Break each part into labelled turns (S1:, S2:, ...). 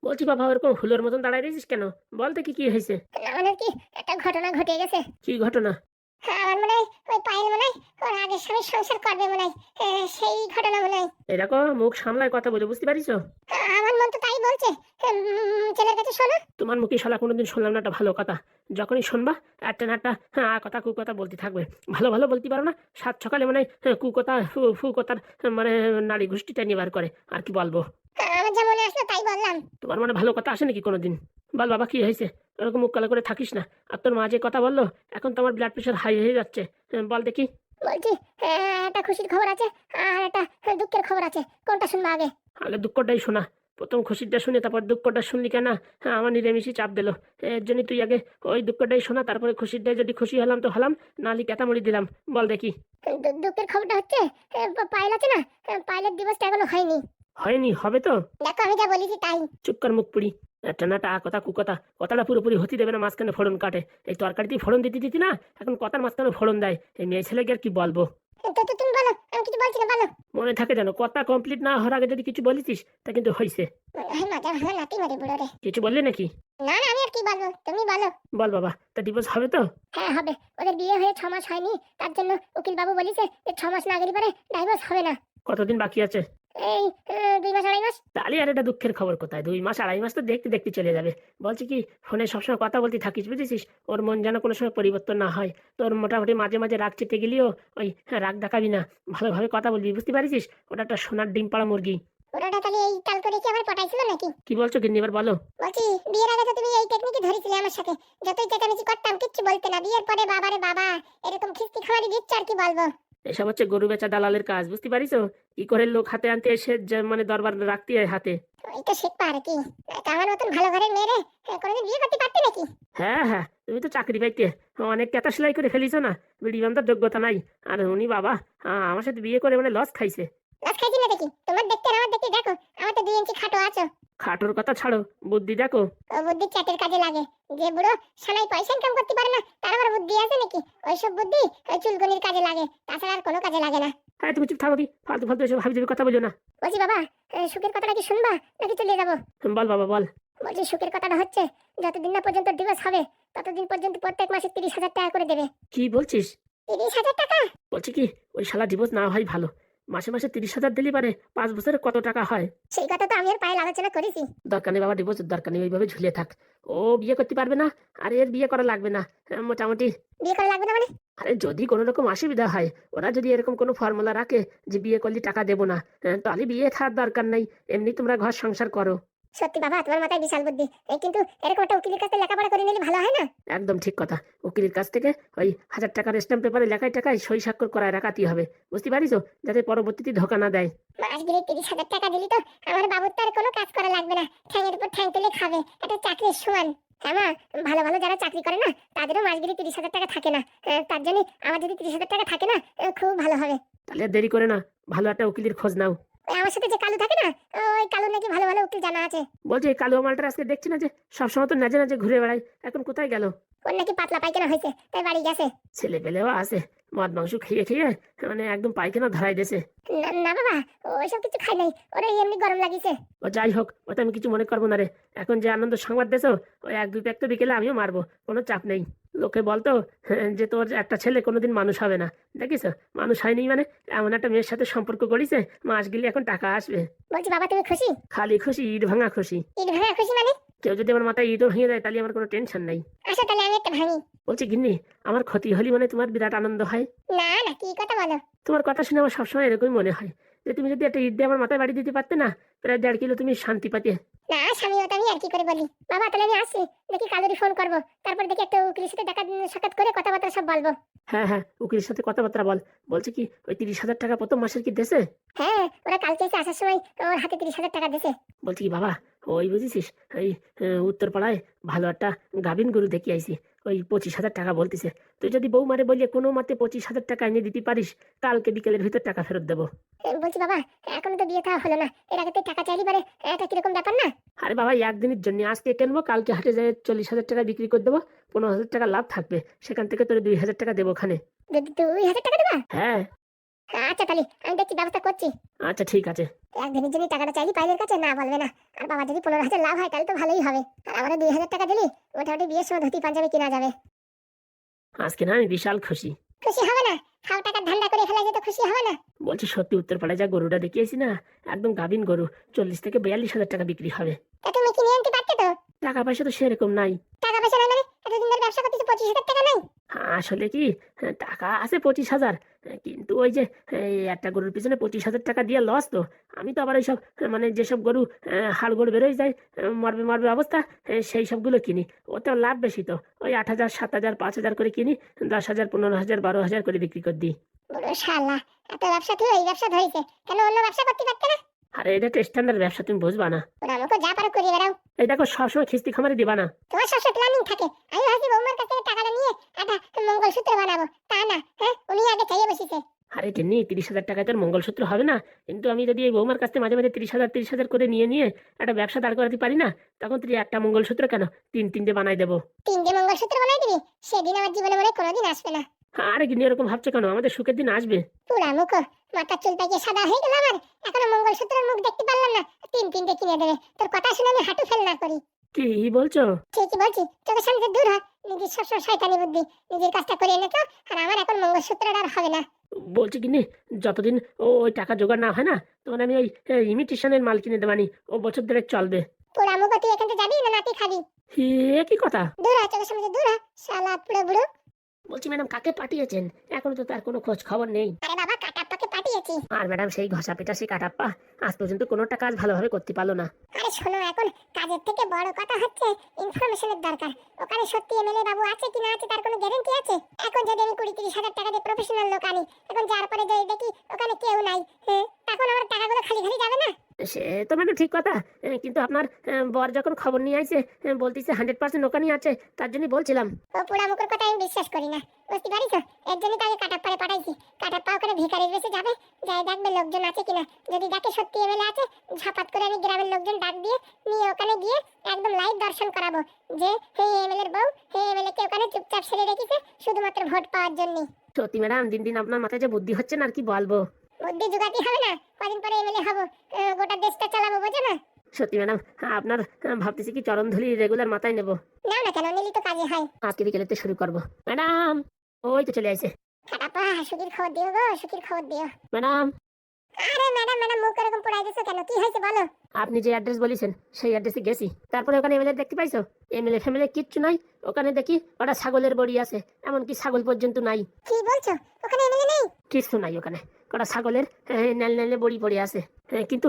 S1: বলছি বাবা, ওরকম হুলোর মতন দাঁড়ায় রয়েছিস কেন? বল দেখি কি হয়েছে।
S2: মানে কি, একটা ঘটনা ঘটে গেছে।
S1: কি ঘটনা?
S2: হ্যাঁ, আমার মনে হয় ওই পায়েল মনে হয় ওর আগের স্বামীর সংসার করবে মনে হয়। সেই ঘটনা মনে হয়।
S1: এরকম মুখ সামলায় কথা বলে, বুঝতে পারিস?
S2: আমার মন তো তাই বলছে। ছেলের কাছে শোনো।
S1: তোমার মুখে শালা কোনোদিন শুনলাম না একটা ভালো কথা। যখনই শুনবা একটা না একটা কথা কুকথা বলতে থাকবে। ভালো ভালো বলতে পারো না? সাত সকালে মানে কুকথা ফু কথার মানে নাড়ি ঘুষ্টিটা নিবার করে। আর কি বলবো?
S2: আমার যা মনে আসলো তাই বললাম।
S1: তোমার মানে ভালো কথা আসে নাকি কোনোদিন? বল বাবা, কি হয়েছে? এরকম মুখ কালো করে থাকিস না। আর তোর মা যে কথা বললো, এখন তো আমার ব্লাড প্রেশার হাই হয়ে যাচ্ছে। বল দেখি।
S2: বলছি, একটা খুশির খবর আছে আর একটা দুঃখের খবর আছে। কোনটা শুনবো আগে?
S1: আগে দুঃখটাই শোনা। প্রথম খুশিটা শুনে তারপর দুঃখটা শুনলি কেন? আমার নিরামিষই চাপ দিল। এর জন্য তুই আগে ওই দুঃখটাই শোনা, তারপরে খুশিটাই যদি খুশি হলাম তো হলাম, নালি কেতামড়ি দিলাম। বল দেখি।
S2: দুঃখের খবরটা হচ্ছে, পায়েল আছে না, পায়েলের দিবসটা এখনো হয়নি।
S1: হয়নি? হবে তো।
S2: দেখো, আমি যা বলেছি তাই।
S1: চুপ কর মুখ পুরি। একটা না টা কথা কুকথা, কথাটা পুরোপুরি হতে দেবে না, মাঝখানে ফোড়ন কাটে। এই তরকারিতেই ফোড়ন দিতে দিতি না, এখন কথার মাঝখানে ফোড়ন দেয়। এই মেয়ে ছেলেকে আর কি বলবো?
S2: তো তুমি বলো, আমি কিছু বলছি না, বলো।
S1: মনে থাকে যেন, কথা কমপ্লিট না হওয়ার আগে যদি কিছু বলিস তা কিন্তু হয়েছে।
S2: মজা ভালো নাতি মারি বুড়ো রে।
S1: কিছু বললি নাকি?
S2: না না, আমি আর কি বলবো, তুমি বলো।
S1: বল বাবা, তা ডিভোর্স হবে তো?
S2: হ্যাঁ হবে। ওদের বিয়ে হয়ে 6 মাস হয়নি, তার জন্য উকিল বাবু বলেছে যে 6 মাস না গেলে পরে ডাইভোর্স হবে না।
S1: কতদিন বাকি আছে?
S2: এই 2 মাস 2.5 মাস।
S1: তাহলে আর এটা দুঃখের খবর কোথায়? 2 মাস 2.5 মাস তো দেখতে দেখতে চলে যাবে। বলছি কি, ফোনে সবসময় কথা বলতে থাকিস, বুঝেছিস? ওর মন যেন কোনো সময় পরিবর্তন না হয়। তোর মোটামুটি মাঝে মাঝে রাগ চেপে গেলেও ওই রাগ দেখাবি না। ভালোভাবে কথা বলবি, বুঝতে পারিস? ওটা একটা সোনার ডিম পাড়া মুরগি।
S2: ওটা তাহলে এই কাল করে কি আবার পটাইছিল নাকি?
S1: কি বলছো গিন্নি, এবার বলো।
S2: বলছি, বিয়ের আগে তো তুমি এই টেকনিকই ধরেছিলে আমার সাথে। যতই চেঁচামেচি করতাম কিচ্ছু বলতে না, বিয়ের পরে বাবারে বাবা এরকম খিস্তি খামারি দিচ্ছ, আর কি বলবো।
S1: এসব হচ্ছে গরু বেচা দালালের কাজ, বুঝতে পারিস? কি করে লোক হাতে আনতে এসে মানে দরবার রাখতে হয় হাতে।
S2: এই তো শিখবা আর কি। তা আমার মতন ভালো ঘরের মেয়ে রে কোনোদিন বিয়ে করতে পারতে নাকি?
S1: হ্যাঁ হ্যাঁ, তুমি তো চাকরি পাইতে অনেক কেতা সেলাই করে ফেলিছো না? বিড়ি বান্ধার যোগ্যতা নাই। আর উনি বাবা আমার সাথে বিয়ে করে মানে লস খাইছে।
S2: লাজ খাইছি না দেখি, তোমার দেখতে আর আমার দেখতে দেখো। আমার তো 2 ইঞ্চি খাটো আছো।
S1: খাটোর কথা ছাড়ো, বুদ্ধি দেখো।
S2: ও বুদ্ধি চ্যাটের কাজে লাগে। যে বুড়ো সানাই পয়সা ইনকাম করতে পারে না, তার আবার বুদ্ধি আছে নাকি? ওইসব বুদ্ধি ওই চুলগনির কাজে লাগে, তাছাড়া আর কোনো কাজে লাগে না।
S1: হ্যাঁ, তুমি চুপ থাকো কি? ফালতু ফালতু এসব হাবি কথা বলো না।
S2: বলছি বাবা, সুখের কথাটা কি শুনবা নাকি চলে যাবো?
S1: বল বাবা বল।
S2: বলছি, সুখের কথাটা হচ্ছে, যতদিন না পর্যন্ত ডিভোর্স হবে ততদিন পর্যন্ত প্রত্যেক মাসে 30,000 টাকা করে দেবে।
S1: কি বলছিস?
S2: 30,000 টাকা?
S1: বলছি কি, ওই শালা ডিভোর্স না হয় ভালো। মাসে মাসে 30,000 দিলে পারে 5 বছরে কত টাকা হয়?
S2: সেই কথা তো আমি আর পায়েল আলোচনা করেছি।
S1: দরকার নেই বাবা, ডিভোর্স দরকার নেই, ওইভাবে ঝুলিয়ে থাক। ও বিয়ে করতে পারবে না, আর এর বিয়ে করা লাগবে না। মোটামুটি।
S2: বিয়ে করা লাগবে না মানে?
S1: আরে যদি কোনো রকম অসুবিধা হয়, ওরা যদি এরকম কোনো ফর্মুলা রাখে যে বিয়ে করলে টাকা দেবো না, তাহলে বিয়ে থাকার দরকার নেই। এমনি তোমরা ঘর সংসার করো।
S2: সত্যি বাবা, তোমার মাথায় বিশাল বুদ্ধি। কিন্তু এরকম একটা উকিলের কাছে লেখাপড়া করে নিলে ভালো হয় না?
S1: একদম ঠিক কথা। উকিলের কাছ থেকে ওই 1,000 টাকার স্ট্যাম্প পেপারে লেখায় টাকায় সই স্বাক্ষর করায় রাখাতেই হবে, বুঝতে পারিস? যাতে পরবর্তীতে ধোকা না দেয়।
S2: মাস গেলে 30,000 টাকা দিলি তো আমার বাবুর তো আর কোনো কাজ করা লাগবে না। ঠ্যাঙের উপর ঠ্যাং তুলে খাবে, একটা চাকরির সমান। হ্যাঁ মা, ভালো ভালো যারা চাকরি করে না তাদেরও মাস গেলে 30,000 টাকা থাকে না। তার জন্য আমার যদি 30,000 টাকা থাকে না, খুব ভালো হবে।
S1: তাহলে আর দেরি করে না, ভালো একটা উকিলের খোঁজ নাও।
S2: ওই আমার সাথে যে কালু থাকে না, ওই কালু নাকি ভালো ভালো উকিল জানা আছে।
S1: বলছি এই কালো মালটার আজকে দেখছি না যে সবসময় তো নাজে নাজে ঘুরে বেড়ায়, এখন কোথায় গেল?
S2: ওর নাকি পাতলা পায়খানা হয়েছে, তাই বাড়ি গেছে।
S1: ছেলে পেলেও আছে, মদ মাংস খেয়ে খেয়ে মানে একদম পায়খানা ধরাই দিয়েছে।
S2: না না বাবা, ওইসব কিছু খাই নাই, ওরা এমনি গরম লাগিছে।
S1: ও যাই হোক, ওটা আমি কিছু মনে করবো না রে। এখন যে আনন্দ সংবাদ দেছো, ওই 1-2 প্যাক তো বিকেলে আমিও মারবো, কোনো চাপ নেই। লোকে বলতো যে তোর একটা ছেলে কোনোদিন মানুষ হবে না। দেখিস, মানুষ হয়নি মানে এমন একটা মেয়ের সাথে সম্পর্ক করিছে, মাস গেলে এখন টাকা আসবে।
S2: বলছি বাবা, তুমি খুশি?
S1: খালি খুশি, ইট ভাঙা খুশি।
S2: ইট ভাঙা খুশি মানে?
S1: কেউ যদি আমার মাথায় ইটও ভেঙে দেয় তাহলে আমার কোনো টেনশন নাই।
S2: আচ্ছা তাহলে আমি একটা ভাঙি।
S1: বলছি গিন্নি, আমার ক্ষতি হলি মানে তোমার বিরাট আনন্দ হয়?
S2: না না, কি কথা বলো?
S1: তোমার কথা শুনে আমার সবসময় এরকমই মনে হয় যে তুমি যদি একটা ইট দিয়ে আমার মাথায় বাড়ি দিতে পারতে না, প্রায় 1.5 কিলো তুমি শান্তি পাতে।
S2: না স্বামী, ওটা আমি আর কি করে বলি। বাবা তাহলে আমি আসি, দেখি কালুরি ফোন করবো, তারপর দেখি একটা উকিলের সাথে দেখা সাক্ষাৎ করে কথাবার্তা সব বলবো।
S1: হ্যাঁ হ্যাঁ, উকিলের সাথে কথাবার্তা বল। বলছি কি, ওই 30,000 টাকা প্রথম মাসের কি দেশে?
S2: হ্যাঁ, ওরা কালকে এসে আসার সময় ওর হাতে 30,000 টাকা দিছে।
S1: বলছি কি বাবা, ওই বুঝেছিস, এই উত্তরপাড়ায় ভালো একটা গাভিন গরু দেখি আইছি, ওই 25,000 টাকা বলতেছে। তুই যদি বউ মারে বলিয়ে কোনো মতে 25,000 টাকা এনে দিতে পারিস, কালকে বিকেলের ভিতর টাকা ফেরত দেবো।
S2: বলছি বাবা, এখনো তো বিয়ে থাওয়া হলো না, এর আগে তুই টাকা চাইলি পারে, এটা কিরকম ব্যাপার না?
S1: আরে বাবা, একদিনের জন্য আজকে কিনবো, কালকে হাটে যায় 40,000 টাকা বিক্রি করে দেবো, 15,000 টাকা লাভ থাকবে, সেখান থেকে তোর 2,000 টাকা দেবো ওখানে।
S2: 2,000 টাকা দেবা?
S1: হ্যাঁ।
S2: আচ্ছা তাহলে আমি দেখছি, ব্যবস্থা করছি।
S1: আচ্ছা ঠিক আছে।
S2: একদিনের জন্য টাকাটা চাইলি পাইলের কাছে, না বলবে না। আর বাবা যদি 15,000 লাভ হয় তাহলে তো ভালোই হবে। আর আমারও 2,000 টাকা দিলি মোটামুটি বিয়ের সময় ধুতি পাঞ্জাবি কিনা যাবে।
S1: আজকে না আমি বিশাল খুশি।
S2: খুশি হবে না? খাও টাকার ধান্দা করে ফেলা যেত, খুশি হবে না?
S1: বলছি সত্যি উত্তরপাড়ায় যা গরুটা দেখিয়েছি না, একদম গাভিন গরু, 40 থেকে 42 হাজার টাকা বিক্রি হবে।
S2: তা তুমি কিনে আনতে পারতে তো।
S1: টাকা পয়সা তো সেরকম নাই।
S2: টাকা পয়সা নাই মানে? এতদিন ধরে ব্যবসা করতেছো, 25,000 টাকা নাই?
S1: আসলে কি, টাকা আছে 25,000, কিন্তু ওই যে এই একটা গরুর পিছনে 25,000 টাকা দিয়ে লস তো। আমি তো আবার এইসব মানে যেসব গরু হাড় গোড় বেরোয় যায়, মরবে মরবে অবস্থা, সেই সবগুলো কিনি। ওতে লাভ বেশি তো, ওই 8,000 7,000 5,000 করে কিনি, 10,000 15,000 12,000 করে বিক্রি করে দিই।
S2: বড় শালা, এত ব্যবসা তুই এই ব্যবসা ধরেছে, কেন অন্য ব্যবসা করতে পারতে না?
S1: আরে এটা তো স্ট্যান্ডার্ড ব্যবসা, তুমি বুঝবা না।
S2: ওরা আমাকে যা পারো করিয়ে বেড়াও।
S1: এই দেখো সবসময় খিস্তি খামারে দিবা না।
S2: তোমার সবসময় প্ল্যানিং থাকে। আমি ভাবছি বৌমার কাছ থেকে টাকাটা নিয়ে একটা মঙ্গলসূত্র বানাবো, তা না, হ্যাঁ উনি আগে চাইয়ে বসেছে।
S1: আরে টেনি 30,000 টাকায় তোর মঙ্গলসূত্র হবে না। কিন্তু আমি যদি এই বৌমার কাছ থেকে মাঝে মাঝে 30,000 করে নিয়ে একটা ব্যবসা দাঁড় করাতে পারি না, তখন তুই একটা মঙ্গলসূত্র কেন, তিনটে বানাই দেবো।
S2: 3টে মঙ্গলসূত্র বানাই দিবি? সেদিন আমার জীবনে মনে হয় কোনোদিন আসবে না।
S1: আরে কিন্তু এরকম ভাবছো কেন, আমাদের সুখের দিন আসবে।
S2: পুরা মুখ, মাথার চুল পাইকে সাদা হয়ে গেল আমার, এখনো মঙ্গলসূত্রের মুখ দেখতে পারলাম না। 3টে কিনে দেবে? তোর কথা শুনে আমি হাঁটু ফেল না করি।
S1: কি বলছো?
S2: ঠিকই বলছি, চোখের সামনে থেকে দূর হয়। নিজের সবসময় শয়তানি বুদ্ধি, নিজের কাজটা করে এনেছো। আর আমার এখন মঙ্গলসূত্রটা আর হবে না।
S1: বলছি কিনি, যতদিন ওই টাকা জোগাড় না হয় না, তখন আমি ওই ইমিটেশনের মাল কিনে দেবানি, ও বছর ধরে চলবে।
S2: পুরা মুখ, তুই এখান থেকে যাবি না নাতি খাবি?
S1: কি কথা?
S2: দূর হয়, চোখের সামনে থেকে দূর হয়, শালা পুরো বুড়ো।
S1: বলছি ম্যাডাম কাকে পাঠিয়েছেন? এখনো তো তার কোনো খোঁজ খবর নেই।
S2: আরে বাবা, কাটাপ্পাকে পাঠিয়েছি।
S1: আর ম্যাডাম সেই ঘষা পেটা সেই কাটাপ্পা আজ পর্যন্ত কোনোটা কাজ ভালোভাবে করতে পারলো না।
S2: আরে শোনো, এখন কাজের থেকে বড় কথা হচ্ছে ইনফরমেশনের দরকার। ওখানে সত্যি এমএলএ বাবু আছে কি না আছে তার কোনো গ্যারান্টি আছে? এখন যদি আমি 20-30 হাজার টাকা দিয়ে প্রফেশনাল লোক আনি, এখন যার পরে যদি দেখি ওখানে কেউ নাই, হ্যাঁ, তখন আমার টাকাগুলো খালি খালি যাবে না?
S1: সে তো ম্যাডাম ঠিক কথা, কিন্তু আপনার বর যখন খবর নিয়ে আইছে, বলতেছে 100% ওখানেই আছে, তার জন্যই বলছিলাম।
S2: ও পোড়া মুখের কথা আমি বিশ্বাস করি না, বুঝতে পারিস? এর জন্য তাকে কাটাপ্পারে পাঠাইছি। কাটাপ্পা ওখানে ভিখারির বেশে যাবে, যাই দেখবে লোকজন আছে কিনা। যদি দেখে সত্যি এমএলএ আছে, ঝাপাত করে আমি গ্রামের লোকজন ডাক দিয়ে নিয়ে ওখানে গিয়ে একদম লাইভ দর্শন করাবো যে হে এমএলএর বউ, হে এমএলএ কে ওখানে চুপচাপ ছেড়ে রেখেছে শুধুমাত্র ভোট পাওয়ার জন্য।
S1: সত্যি ম্যাডাম, দিন দিন আপনার মাথায় যে বুদ্ধি হচ্ছে না, আর কি বলবো।
S2: বুদ্ধি জোগাতে হবে না, কদিন পরে এমএলএ হবো, গোটা দেশটা চালাবো, বোঝো না?
S1: সত্যি ম্যাডাম, আপনার ভাবতেছি কি চরণধুলি রেগুলার মাথায় নেব।
S2: নাও না কেন, নিলি তো কাজে হয়।
S1: আজকে বিকেলেতে শুরু করবো। ম্যাডাম ওই তো চলে আইছে।
S2: কাটাপ্পা, সুখীর খবর দিও গো, সুখীর খবর দিও।
S1: ম্যাডাম,
S2: আরে ম্যাডাম ম্যাডাম, মুখ এরকম পোড়াই দিছো কেন? কি হয়েছে বলো?
S1: আপনি যে অ্যাড্রেস বলেছেন সেই অ্যাড্রেসে গেছি, তারপরে ওখানে এমএলএ দেখতে পাইছো? এমএলএ ফ্যামিলি কিচ্ছু নাই, ওখানে দেখি ওটা ছাগলের বড়ি আছে, এমনকি ছাগল পর্যন্ত নাই।
S2: কি বলছো? ওখানে এমএলএ নেই?
S1: কিছু নাই ওখানে, কটা ছাগলের নেল নেলে বড়ি পড়ে আছে। কিন্তু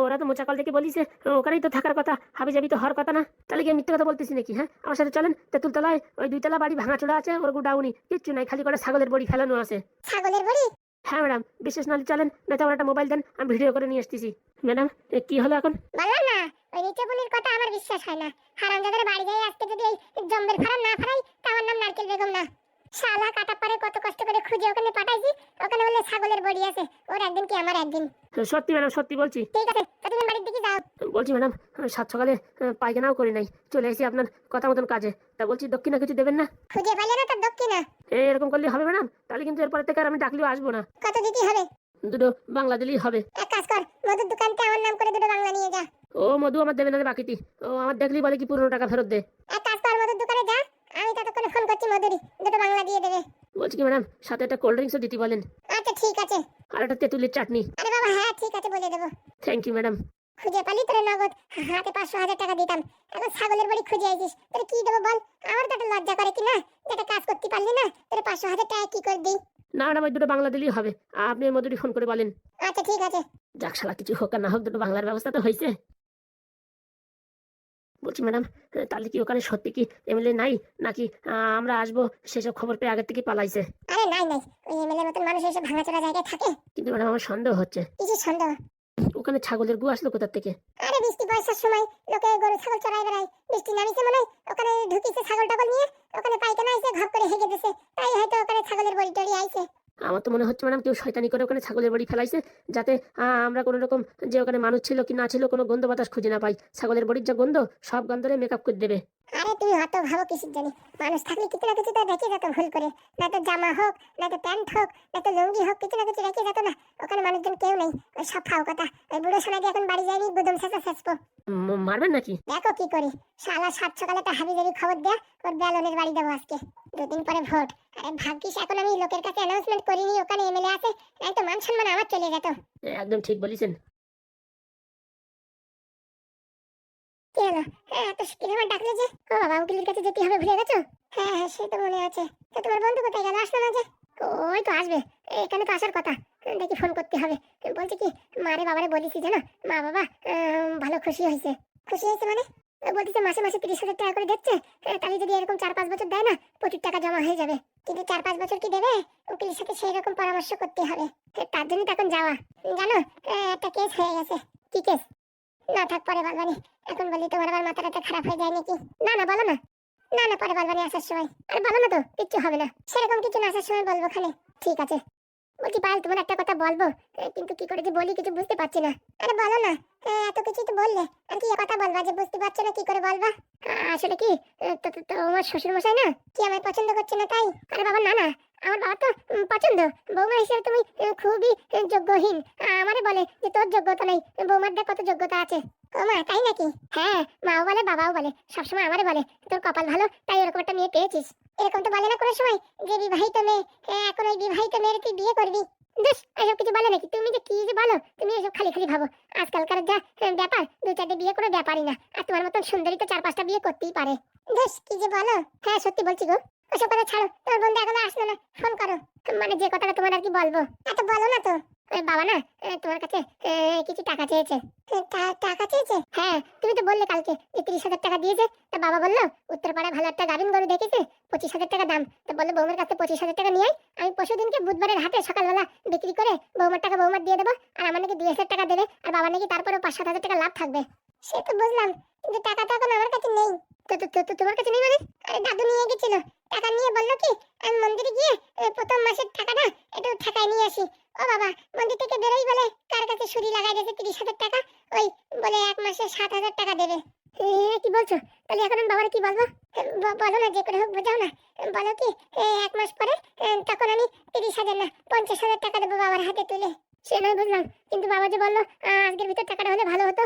S1: ওরা তো মোচাকল থেকে বলিছে ওখানেই তো থাকার কথা, হাবি যাবি তো হওয়ার কথা না। তাহলে কি আমি মিথ্যে কথা বলতেছি নাকি? হ্যাঁ, আমার সাথে চলেন, তেঁতুলতলায় ওই 2 তলা বাড়ি ভাঙাচোরা আছে, ওর গোডাউনি কিচ্ছু নাই, খালি কটা ছাগলের বড়ি ফেলানো আছে।
S2: ছাগলের বড়ি?
S1: হ্যাঁ ম্যাডাম, বিশেষ নাহলে চলেন, নয়তো আমার একটা মোবাইল দেন, আমি ভিডিও করে নিয়ে আসতেছি। ম্যাডাম কি হলো এখন?
S2: বললাম না, ওই নিচে বুনির কথা আমার বিশ্বাস হয় না। হারামজাদার বাড়ি যাই আজকে যদি এই জম্বের ফার্ম না ফারাই, তা আমার নাম নারকেল বেগম না। শালা কাটাপ্পারে কত কষ্ট করে খুঁজে ওখানে পাঠাইছি, ওখানে বলে ছাগলের বড়ি আছে। ওর একদিন কি আমার একদিন।
S1: সত্যি ম্যাডাম, সত্যি বলছি।
S2: ঠিক আছে, তুমি বাড়ির দিকে যাও।
S1: বলছি ম্যাডাম, 7 সকালে পায়খানাও করি নাই, চলে এসেছি আপনার কথা মতন কাজে। তা বলছি দক্ষিণা কিছু দেবেন না?
S2: খুঁজে পাইলে না তার দক্ষিণা?
S1: এরকম করলে হবে ম্যাডাম, তাহলে কিন্তু এরপরে থেকে আর আমি ডাকলেও আসবো না।
S2: কত দিতে হবে?
S1: 2 বাংলা দিলেই হবে।
S2: এক কাজ কর, মধুর দোকানতে আমার নাম করে 2 বাংলা নিয়ে যা।
S1: ও মধু আমার দেবে না রে বাকিটি, ও আমার দেখলেই বলে কি পুরনো টাকা ফেরত দে।
S2: এক কাজ কর, মধুর দোকানে যা, আমি ততক্ষণে ফোন করছি, মধুরি 2 বাংলা দিয়ে দেবে।
S1: বলছি কি ম্যাডাম, সাথে একটা কোল্ড ড্রিঙ্কসও দিতে বলেন,
S2: আচ্ছা ঠিক আছে।
S1: আর একটা তেঁতুলের চাটনি।
S2: আরে বাবা হ্যাঁ ঠিক আছে, বলে দেবো।
S1: Thank you madam.
S2: খুঁজে পালি তোর নগদ হাতে 500,000 টাকা দিতাম, এখন ছাগলের বাড়ি খুঁজে আইছিস, তোর কি দেবো বল? আমার তো একটা লজ্জা করে কি না, যেটা কাজ করতে পারলি না, তোর 500,000 টাকা কি করে দিই?
S1: না ম্যাডাম, ওই 2 বাংলা দিলেই হবে, আপনি ওই মধুরি ফোন করে বলেন।
S2: আচ্ছা ঠিক আছে।
S1: যাক শালা, কিছু হোক আর না হোক 2 বাংলার ব্যবস্থা তো হয়েছে। বলছি ম্যাডাম, তাহলে কি ওখানে সত্যি কি এমএলএ নাই, নাকি আমরা আসবো সেসব খবর পেয়ে আগের থেকে পালাইছে?
S2: আরে নাই নাই, ওই এমএলএ মতন মানুষ এসে ভাঙাচোরা জায়গায় থাকে?
S1: কিন্তু ম্যাডাম আমার সন্দেহ হচ্ছে।
S2: কিছু সন্দেহ?
S1: ওখানে ছাগলের গু আসলো কোথা থেকে?
S2: আরে বৃষ্টি পয়সার সময় লোকে গরু ছাগল চড়াই বেড়ায়, বৃষ্টি নামিছে মনে হয়, ওখানে ঢুকিছে ছাগল টাগল নিয়ে, ওখানে পায়খানা আইছে, ঘপ করে হেগে দিছে, তাই হয়তো ওখানে ছাগলের বড়ি টড়ি আইছে।
S1: আমার তো মনে হচ্ছে ম্যাডাম কেউ শয়তানি করে ওখানে ছাগলের বড়ি ফেলাইছে, যাতে আমরা কোনো রকম যে ওখানে মানুষ ছিল কি না ছিল কোনো গন্ধ বাতাস খুঁজে না পাই। ছাগলের বড়ির যা গন্ধ, সব গন্ধরে মেকআপ করে দেবে।
S2: আরে তুমি অত ভাবো কিসের জানি, মানুষ থাকলে কিছু না কিছু তো রেখে যেত ভুল করে, না তো জামা হোক, না তো প্যান্ট হোক, না তো লুঙ্গি হোক, কিছু না কিছু রেখে যেত না। ওখানে মানুষজন কেউ নেই, ওই সব ফাও কথা। ওই বুড়ো সোনাকে এখন বাড়ি যায়নি, গুদম শেষে শেষবো।
S1: মারবেন নাকি?
S2: দেখো কি করি, শালা 7 সকালে একটা হাবি জাবি খবর দেয়া, ওর বেলনের বাড়ি দেবো আজকে। 2 দিন পরে ভোট। আরে ভাগ্যিস এখন আমি লোকের কাছে অ্যানাউন্সমেন্ট করিনি ওখানে এমএলএ আছে, নাই তো মান সম্মান আমার চলে যেত।
S1: একদম ঠিক বলেছেন।
S2: কি হলো? হ্যাঁ, এত শীঘ্র আমার ডাকলে যে? ও বাবা, উকিলের কাছে যেতে হবে, ভুলে গেছো? হ্যাঁ হ্যাঁ, সে তো মনে আছে। তা তোমার বন্ধু কোথায় গেল, আসলো না যে? ওই তো আসবে, এখানে তো আসার কথা। দেখি ফোন করতে হবে। বলছে কি, মারে বাবারে বলেছি জানো, মা বাবা ভালো খুশি হয়েছে। খুশি হয়েছে মানে? বলতেছে মাসে মাসে 30,000 টাকা করে দিচ্ছে, তাহলে যদি এরকম 4-5 বছর দেয় না, প্রচুর টাকা জমা হয়ে যাবে। কিন্তু 4-5 বছর কি দেবে? উকিলের সাথে সেই রকম পরামর্শ করতে হবে। তার জন্য তো এখন যাওয়া। জানো, একটা কেস হয়ে গেছে। কি কেস? না থাক, পরে বলবানি। এখন বলি তোমার আবার মাথাটা খারাপ হয়ে যায় নাকি? না না, বলো না। না না, পরে বলবানি আসার সময়। আরে বলো না তো, কিচ্ছু হবে না। সেরকম কিছু না, আসার সময় বলবো খালি। ঠিক আছে। বলছি পাল, তোমার একটা কথা বলবো, কিন্তু কি করে যে বলি কিছু বুঝতে পারছি না। আরে বলো না, এত কিছু তো বললে, আর কি কথা বলবা যে বুঝতে পারছো না, কি করে বলবা? আসলে কি, আমার শ্বশুর মশাই না কি আমায় পছন্দ করছে না তাই। আরে বাবা না না, আমার বাবা তো পছন্দ। বৌমা হিসেবে তুমি খুবই যোগ্যহীন। আমারে বলে যে তোর যোগ্যতা নেই, বৌমার দেখ কত যোগ্যতা আছে। ও মা, তাই নাকি? হ্যাঁ, মাও বলে বাবাও বলে, সবসময় আমারে বলে তোর কপাল ভালো, তাই এরকম একটা মেয়ে পেয়েছিস। এরকম তো বলে না কোনো সময় যে বিবাহিত মেয়ে, এখন ওই বিবাহিত মেয়ের তুই বিয়ে করবি? বেশ, এসব কিছু বলে নাকি? তুমি যে কি যে বলো, তুমি এসব খালি খালি ভাবো। আজকালকার যা ব্যাপার, 2-4টে বিয়ে কোনো ব্যাপারই না। আর তোমার মতন সুন্দরী তো 4-5টা বিয়ে করতেই পারে। বেশ, কি যে বলো। হ্যাঁ, সত্যি বলছি গো। ওসব কথা ছাড়ো, তোমার বন্ধু এখনো আসলো না, ফোন করো। মানে যে কথাটা তোমার আর কি বলবো, এত বলো না তো। ওই বাবা না তোমার কাছে কিছু টাকা চেয়েছে। টাকা চেয়েছে? হ্যাঁ, তুমি তো বললে কালকে যে 30,000 টাকা দিয়েছে। তা বাবা বললো উত্তরপাড়ায় ভালো একটা গাভিন গরু দেখেছে, 25,000 টাকা দাম। তো বললো বৌমার কাছে 25,000 টাকা নিয়ে আয়, আমি পরশুদিনকে বুধবারের হাটে সকালবেলা বিক্রি করে বৌমার টাকা বৌমার দিয়ে দেবো, আর আমার নাকি 2,000 টাকা দেবে, আর বাবা নাকি তারপরে 5-7 হাজার টাকা লাভ থাকবে। সে তো বুঝলাম, কিন্তু টাকা তো এখন আমার কাছে নেই। তো তোমার কাছে নেই মানে? আরে দাদু নিয়ে গেছিল, টাকা নিয়ে বললো কি আমি মন্দিরে গিয়ে প্রথম মাসের টাকাটা একটু ঠাকায় নিয়ে আসি। ও বাবা, মন্দির থেকে বেরোই বলে কার কাছে সুরি লাগাই দিয়েছে 30,000 টাকা, ওই বলে 1 মাসে 7,000 টাকা দেবে। কি বলছো? তাহলে এখন আমি বাবারে কি বলবো? বলো না, যে করে হোক বোঝাও না। বলো কি 1 মাস পরে তখন আমি 30,000 না 50,000 টাকা দেবো বাবার হাতে তুলে। সে নয় বুঝলাম, কিন্তু বাবা যে বললো আজকের ভিতর টাকাটা হলে ভালো হতো।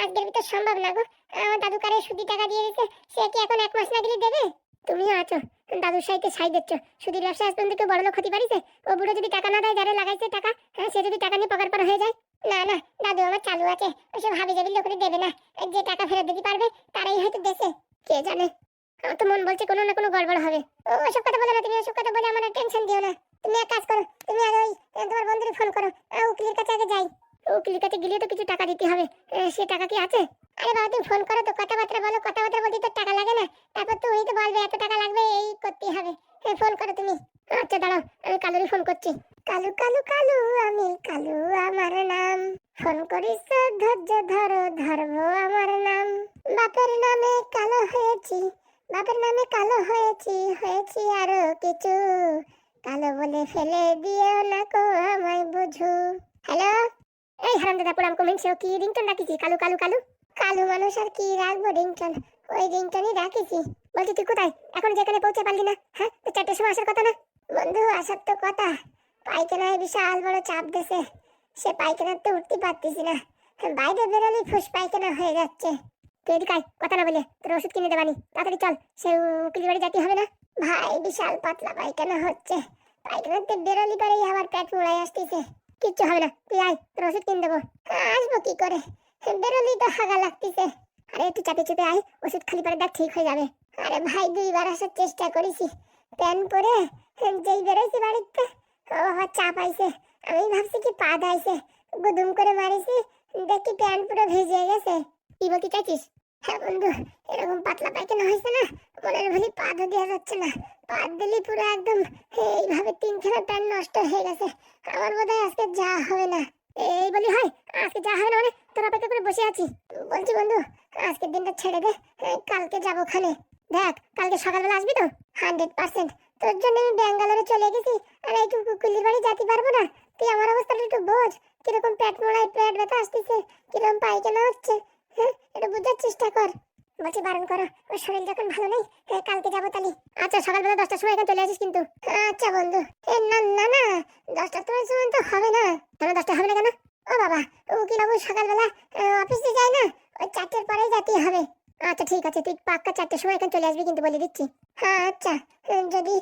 S2: আজকের ভিতর সম্ভব না গো, আমার দাদু কারে সুদি টাকা দিয়ে দিতে, সে কি এখন 1 মাস না গেলে দেবে? তুমিও আছো দাদুর সাইতে ছাই দিচ্ছ, সুদির ব্যবসা আজ পর্যন্ত কেউ বড়লোক হতে পারিছে? ও বুড়ো যদি টাকা না দেয়, যারা লাগাইছে টাকা, সে যদি টাকা নিয়ে পকার পার হয়ে যায়। না না, দাদু আমার চালু আছে, ওসব হাবি জাবি লোকের দেবে না। যে টাকা ফেরত দিতে পারবে তারাই হয়তো দেশে, কে জানে। আমার তো মন বলছে কোনো না কোনো গড়বড় হবে। ওসব কথা বলো না, তুমি ওসব কথা বলে আমার টেনশন দিও না। তুমি এক কাজ করো, তুমি আগে ওই তোমার বন্ধুরে ফোন করো, উকিলের কাছে আগে যাই। উকিলের কাছে গেলে তো কিছু টাকা দিতে হবে, সে টাকা কি আছে? আরে বাবা, তুমি ফোন করো তো, কথাবার্তা বলো, কথাবার্তা বলতে তো টাকা লাগে না? তারপর তো ওই তো বলবে এত টাকা লাগবে, এই করতেই হবে। ফোন করো তুমি। আচ্ছা দাঁড়াও, আমি কালুরই ফোন করছি। কালু কালু কালু, আমি কালু আমার নাম, ফোন করিস ধৈর্য ধরো, ধরবো আমার নাম। বাপের নামে কালো হয়েছি, বাপের নামে কালো হয়েছি, হয়েছি আরো কিছু, কালো বলে ফেলে দিও না কো আমায় বুঝু। হ্যালো, এই হারামদাদা পুরাম কমেন্ট সেও কি রিংটন রাখিছি? কালু কালু কালু। কালু মানুষ আর কি রাখবো রিংটন, ওই রিংটনই রাখিছি। বলছি তুই কোথায়? এখন যেখানে পৌঁছে পারলি না? হ্যাঁ, তো 4টের সময় আসার কথা না? বন্ধু, আসার তো কথা, পায়খানায় বিশাল বড় চাপ দেছে, সে পায়খানাতে উঠতে পারতেছি না, বাইরে বেরোলেই ফুস পায়খানা হয়ে যাচ্ছে। তুই এদিকে আয়, কথা না বলে তোর ওষুধ কিনে দেবানি, তাড়াতাড়ি চল, সে উকিল বাড়ি যেতে হবে না? ভাই, বিশাল পাতলা পায়খানা হচ্ছে, পায়খানাতে বেরোলি পারেই আবার পেট মুড়াই আসতেছে। কিচ্ছু হবে না, তুই আয়, তোর ওষুধ কিনে দেবো। আসবো কি করে, বেরোলেই তো হাগা লাগতেছে। আরে তুই চাপে চেপে আয়, ওষুধ খালি পারে দেখ ঠিক হয়ে যাবে। আরে ভাই, 2বার আসার চেষ্টা করেছি, প্যান পরে যেই বেরোইছি বাড়িতে, ও চাপ আইছে, আমি ভাবছি কি পা দাইছে, গুদুম করে মারিছি, দেখি প্যান পুরো ভিজে গেছে। কি বলতে চাইছিস? হ্যাঁ বন্ধু, এরকম পাতলা পায়খানা হয়েছে না, মনের ভুলি পা দেওয়া যাচ্ছে না, পা দিলি পুরো একদম এইভাবে 3খানা প্যান নষ্ট হয়ে গেছে। আমার বোধহয় আজকে যা হবে না। এই বলি হয়, আজকে যা হবে না মানে তোর অপেক্ষা করে বসে আছি। বলছি বন্ধু, আজকের দিনটা ছেড়ে দে, কালকে যাবো ওখানে। দেখ, কালকে সকালবেলা আসবি তো? 100%। তোর জন্য আমি ব্যাঙ্গালোরে চলে গেছি, আর এইটু কুকুলির বাড়ি যেতে পারবো না। তুই আমার অবস্থাটা একটু বোঝ, কিরকম পেট মোড়ায়, পেট ব্যথা আসতেছে, কিরকম পায়খানা হচ্ছে, হ্যাঁ, একটু বুঝার চেষ্টা কর। বলছি বারণ করো, ওর শরীর যখন ভালো নেই, কালকে যাবো তাহলে। আচ্ছা সকালবেলা 10টার সময় এখানে চলে আসিস কিন্তু। আচ্ছা বন্ধু। না না না, 10টার সময় তো হবে না। কেন 10টা হবে না কেন? ও বাবা, উকিল বাবু সকালবেলা অফিসে যায় না, ওই 4টের পরেই যেতে হবে। আচ্ছা ঠিক আছে, তুই পাক্কা 4টের সময় এখানে চলে আসবি কিন্তু, বলে দিচ্ছি। হ্যাঁ আচ্ছা, যদি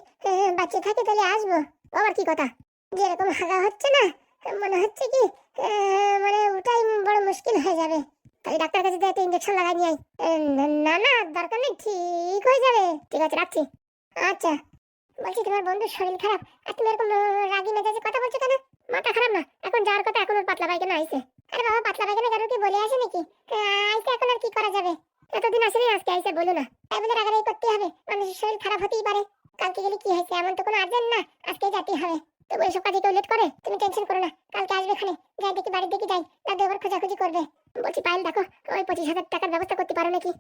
S2: বাঁচিয়ে থাকে তাহলে আসবো। আবার কি কথা? যেরকম হাগা হচ্ছে না, মনে হচ্ছে কি মানে ওটাই বড় মুশকিল হয়ে যাবে। তাই ডাক্তার কাছে যেয়ে ইঞ্জেকশন লাগাই নিয়ে আয়। না না দরকার নেই, ঠিক হয়ে যাবে। ঠিক আছে রাখছি। আচ্ছা, বলছি তোমার বন্ধুর শরীর খারাপ, আর তুমি এরকম রাগী মেজাজে কথা বলছো কেন? মাথা খারাপ না? এখন যাওয়ার কথা, এখন ওর পাতলা পায়খানা আইছে। আরে বাবা, পাতলা পায়খানা কারোর কি বলে আসে নাকি? আইছে, এখন আর কি করা যাবে? এতদিন আসেনি, আজকে আইছে, বলো না। তাই বলে রাগারাগি করতে হবে? মানুষের শরীর খারাপ হতেই পারে। কালকে গেলে কি হয়েছে, এমন তো কোনো আর্জেন্ট না, আজকেই যেতেই হবে। তবু এসব কাজে কেউ লেট করে? তুমি টেনশন করো না, কালকে আসবে এখানে। যাই দেখি, বাড়ির দিকে যাই, দাদু আবার খোঁজাখুঁজি করবে। বলছি পায়েল, দেখো ওই 25,000 টাকার ব্যবস্থা করতে পারো নাকি?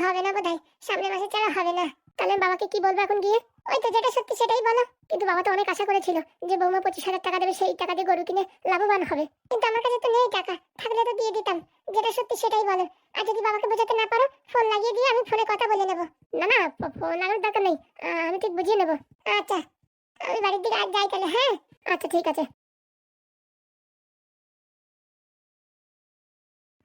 S2: হবে না বোধহয়, সামনের মাসে ছাড়া হবে না। তাহলে বাবাকে কি বলবো এখন গিয়ে? ওই তো যেটা সত্যি সেটাই বলো। কিন্তু বাবা তো অনেক আশা করেছিল যে বৌমা 25,000 টাকা দেবে, সেই টাকা দিয়ে গরু কিনে লাভবান হবে। কিন্তু আমার কাছে তো নেই টাকা, থাকলে তো দিয়ে দিতাম। যেটা সত্যি সেটাই বলো। আর যদি বাবাকে বোঝাতে না পারো, ফোন লাগিয়ে দিয়ে আমি ফোনে কথা বলে নেব। না না, ফোন লাগানোর দরকার নেই, আমি ঠিক বুঝিয়ে নেব। আচ্ছা, আমি বাড়ির দিকে আজ যাই তাহলে। হ্যাঁ আচ্ছা ঠিক আছে।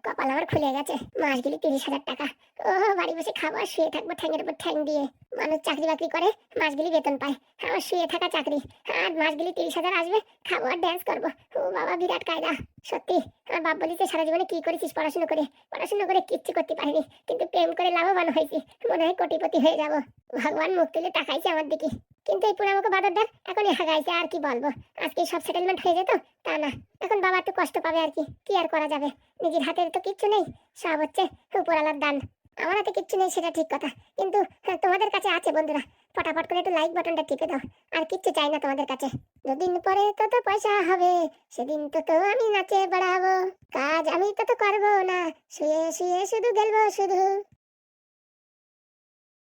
S2: কপাল আমার খুলে গেছে, মাস গেলে 30,000 টাকা। ও, বাড়ি বসে খাবো আর শুয়ে থাকবো ঠ্যাংয়ের উপর ঠ্যাং দিয়ে। মানুষ চাকরি বাকরি করে, মাস গেলে বেতন পায়, আমার শুয়ে থাকা চাকরি। আর মাস গেলে 30,000 আসবে, খাবো আর ড্যান্স করবো। ও বাবা, বিরাট কায়দা। সত্যি আমার বাপ বলিছে সারা জীবনে কি করেছিস, পড়াশোনা করে? পড়াশোনা করে কিচ্ছু করতে পারিনি, কিন্তু প্রেম করে লাভবান হয়েছি, মনে হয় কোটিপতি হয়ে যাব। ভগবান মুখ তুলে তাকাইছে আমার দিকে। কিন্তু এই পুরামুখো বাদরটা এখনই হাগাইছে, আর কি বলবো। আজকে সব সেটেলমেন্ট হয়ে যেত, তা না। এখন বাবা একটু কষ্ট পাবে আর কি, কি আর করা যাবে। নিজের হাতের তো কিচ্ছু নেই, সব হচ্ছে উপরওয়ালার দান। আমার হাতে কিচ্ছু নেই সেটা ঠিক কথা, কিন্তু তোমাদের কাছে আছে বন্ধুরা। ফটাফট করে একটু লাইক বাটনটা টিপে দাও, আর কিচ্ছু চাই না তোমাদের কাছে। দুদিন পরে তত পয়সা হবে, সেদিন তো আমি নাচে বেড়াবো। কাজ আমি তত করবো না, শুয়ে শুয়ে শুধু গেলবো শুধু।